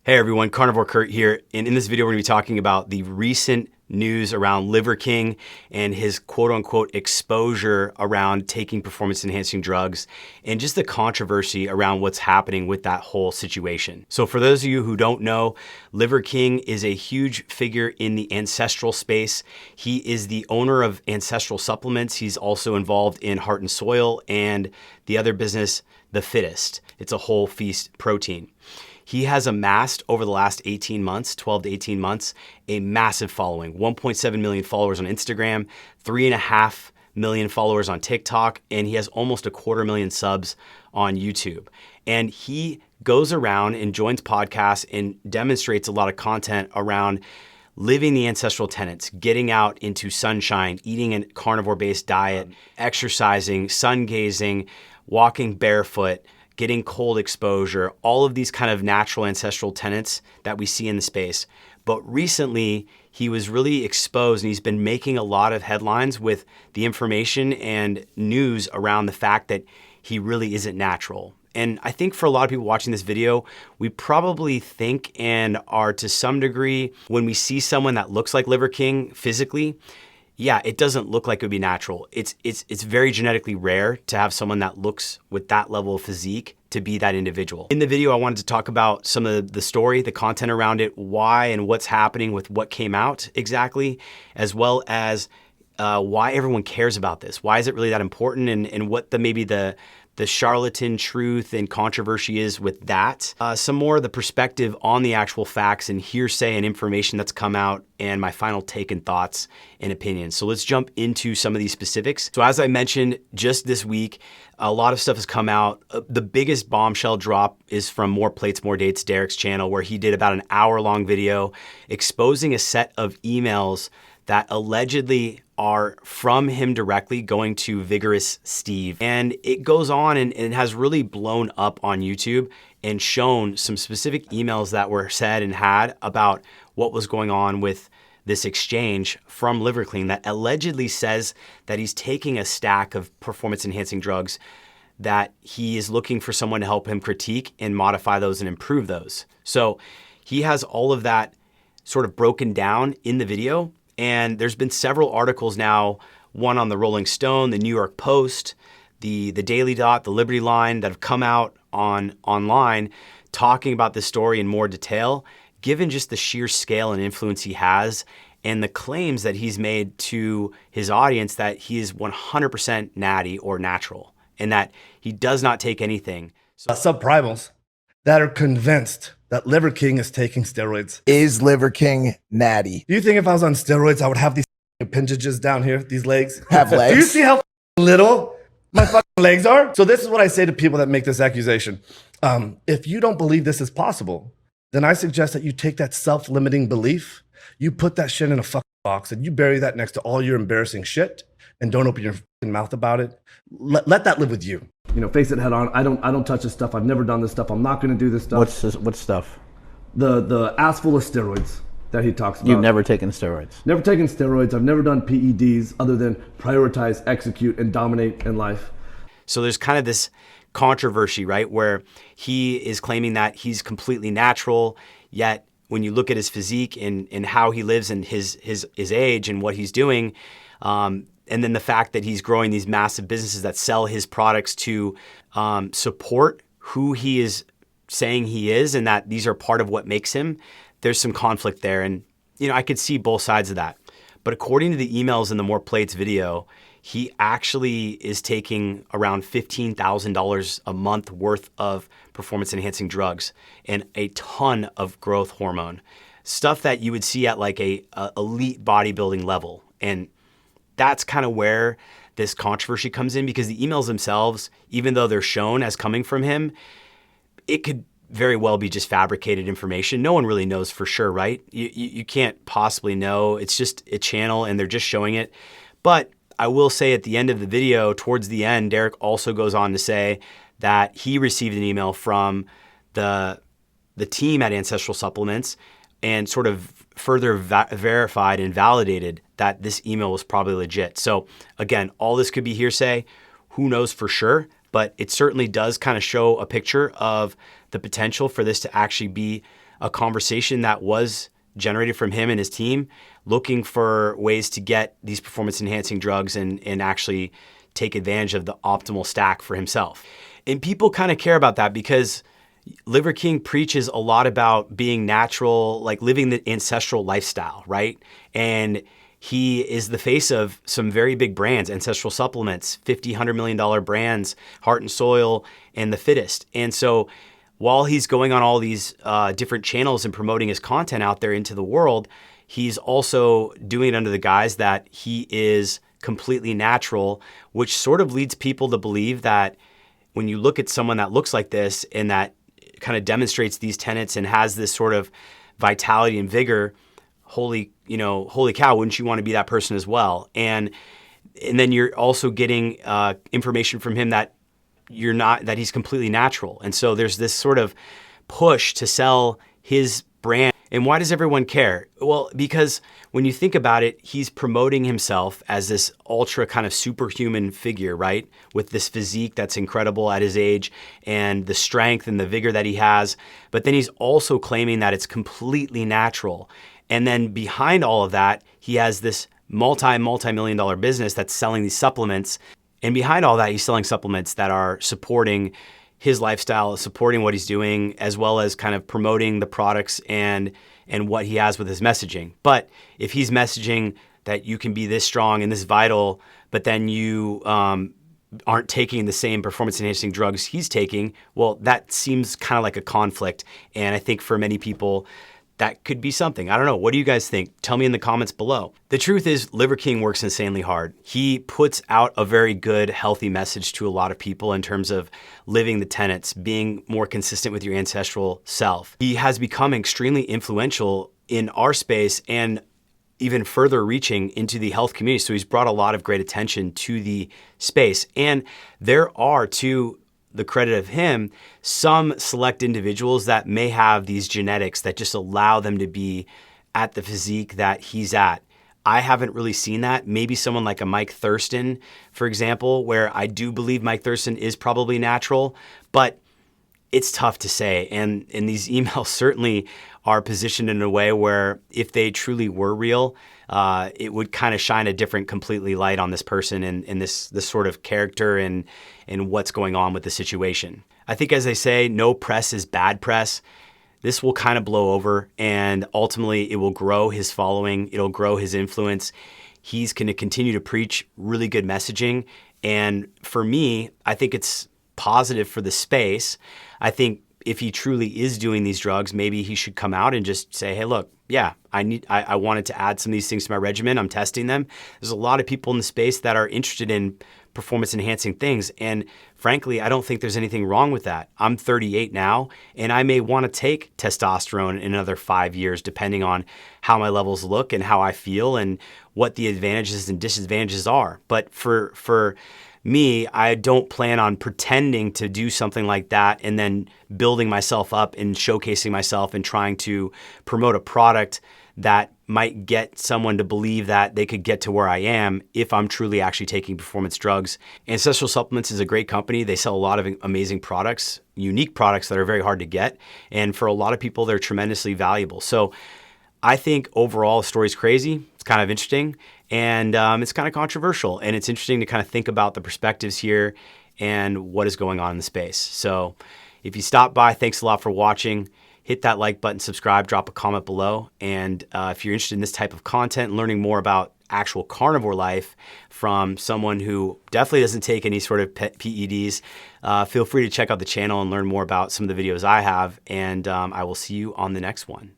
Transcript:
Hey everyone, Carnivore Kurt here, and in this video we're going to be talking about the recent news around Liverking and his quote-unquote exposure around taking performance-enhancing drugs and just the controversy around what's happening with that whole situation. So for those of you who don't know, Liverking is a huge figure in the ancestral space. He is the owner of Ancestral Supplements. He's also involved in Heart and Soil and the other business, The Fittest. It's a whole feast protein. He has amassed over the last 18 months, 12 to 18 months, a massive following, 1.7 million followers on Instagram, 3.5 million followers on TikTok, and he has almost 250,000 subs on YouTube. And he goes around and joins podcasts and demonstrates a lot of content around living the ancestral tenets, getting out into sunshine, eating a carnivore-based diet, exercising, sun gazing, walking barefoot, getting cold exposure, all of these kind of natural ancestral tenets that we see in the space. But recently, he was really exposed and he's been making a lot of headlines with the information and news around the fact that he really isn't natural. And I think for a lot of people watching this video, we probably think and are to some degree, when we see someone that looks like Liverking physically, yeah, it doesn't look like it would be natural. It's very genetically rare to have someone that looks with that level of physique to be that individual. In the video, I wanted to talk about some of the story, the content around it, why and what's happening with what came out exactly, as well as why everyone cares about this. Why is it really that important, and what maybe the charlatan truth and controversy is with that. Some more of the perspective on the actual facts and hearsay and information that's come out, and my final take and thoughts and opinions. So let's jump into some of these specifics. So as I mentioned, just this week, a lot of stuff has come out. The biggest bombshell drop is from More Plates, More Dates, Derek's channel, where he did about an hour-long video exposing a set of emails that allegedly are from him directly going to Vigorous Steve. And it goes on and it has really blown up on YouTube and shown some specific emails that were said and had about what was going on with this exchange from Liverking that allegedly says that he's taking a stack of performance-enhancing drugs that he is looking for someone to help him critique and modify those and improve those. So he has all of that sort of broken down in the video. And there's been several articles now, one on the Rolling Stone, the New York Post, the Daily Dot, the Liberty Line, that have come out online talking about this story in more detail, given just the sheer scale and influence he has and the claims that he's made to his audience that he is 100% natty or natural and that he does not take anything. So subprimals that are convinced that Liverking is taking steroids. Is Liverking natty? Do you think if I was on steroids, I would have these appendages down here, these legs? Have legs? Do you see how little my fucking legs are? So this is what I say to people that make this accusation. If you don't believe this is possible, then I suggest that you take that self-limiting belief, you put that shit in a fucking box and you bury that next to all your embarrassing shit and don't open your fucking mouth about it. Let that live with you. You know, face it head on. I don't touch this stuff. I've never done this stuff. I'm not going to do this stuff. What stuff? The ass full of steroids that he talks about. You've never taken steroids? Never taken steroids. I've never done PEDs other than prioritize, execute, and dominate in life. So there's kind of this controversy, right, where he is claiming that he's completely natural, yet when you look at his physique and how he lives and his age and what he's doing, and then the fact that he's growing these massive businesses that sell his products to support who he is saying he is and that these are part of what makes him, there's some conflict there. And, you know, I could see both sides of that. But according to the emails in the More Plates video, he actually is taking around $15,000 a month worth of performance-enhancing drugs and a ton of growth hormone, stuff that you would see at like a elite bodybuilding level. And that's kind of where this controversy comes in, because the emails themselves, even though they're shown as coming from him, it could very well be just fabricated information. No one really knows for sure, right? You can't possibly know. It's just a channel and they're just showing it. But I will say at the end of the video, towards the end, Derek also goes on to say that he received an email from the team at Ancestral Supplements and sort of further verified and validated that this email was probably legit. So again, all this could be hearsay. Who knows for sure? But it certainly does kind of show a picture of the potential for this to actually be a conversation that was generated from him and his team looking for ways to get these performance enhancing drugs and actually take advantage of the optimal stack for himself. And people kind of care about that because Liverking preaches a lot about being natural, like living the ancestral lifestyle, right? And he is the face of some very big brands, Ancestral Supplements, $50-100 million brands, Heart and Soil, and The Fittest. And so while he's going on all these different channels and promoting his content out there into the world, he's also doing it under the guise that he is completely natural, which sort of leads people to believe that when you look at someone that looks like this and that kind of demonstrates these tenets and has this sort of vitality and vigor, holy cow, wouldn't you want to be that person as well? And then you're also getting information from him that that he's completely natural. And so there's this sort of push to sell his brand. And why does everyone care? Well, because when you think about it, he's promoting himself as this ultra kind of superhuman figure, right? With this physique that's incredible at his age and the strength and the vigor that he has. But then he's also claiming that it's completely natural. And then behind all of that, he has this multi-million dollar business that's selling these supplements. And behind all that, he's selling supplements that are supporting his lifestyle, supporting what he's doing, as well as kind of promoting the products and what he has with his messaging. But if he's messaging that you can be this strong and this vital, but then you aren't taking the same performance enhancing drugs he's taking, well, that seems kind of like a conflict. And I think for many people, that could be something. I don't know. What do you guys think? Tell me in the comments below. The truth is, Liverking works insanely hard. He puts out a very good, healthy message to a lot of people in terms of living the tenets, being more consistent with your ancestral self. He has become extremely influential in our space and even further reaching into the health community. So he's brought a lot of great attention to the space. And there are, to the credit of him, some select individuals that may have these genetics that just allow them to be at the physique that he's at. I haven't really seen that. Maybe someone like a Mike Thurston, for example, where I do believe Mike Thurston is probably natural, but it's tough to say. And these emails certainly are positioned in a way where if they truly were real, it would kind of shine a different completely light on this person and this sort of character and what's going on with the situation. I think, as they say, no press is bad press. This will kind of blow over, and ultimately it will grow his following. It'll grow his influence. He's going to continue to preach really good messaging. And for me, I think it's positive for the space. I think if he truly is doing these drugs, maybe he should come out and just say, hey, look, yeah, I wanted to add some of these things to my regimen. I'm testing them. There's a lot of people in the space that are interested in performance enhancing things. And frankly, I don't think there's anything wrong with that. I'm 38 now, and I may want to take testosterone in another 5 years, depending on how my levels look and how I feel and what the advantages and disadvantages are. But for me, I don't plan on pretending to do something like that and then building myself up and showcasing myself and trying to promote a product that might get someone to believe that they could get to where I am if I'm truly actually taking performance drugs. Ancestral Supplements is a great company. They sell a lot of amazing products, unique products that are very hard to get. And for a lot of people, they're tremendously valuable. So I think overall, the story's crazy. It's kind of interesting, and it's kind of controversial. And it's interesting to kind of think about the perspectives here and what is going on in the space. So if you stopped by, thanks a lot for watching. Hit that like button, subscribe, drop a comment below. And if you're interested in this type of content and learning more about actual carnivore life from someone who definitely doesn't take any sort of PEDs, feel free to check out the channel and learn more about some of the videos I have. And I will see you on the next one.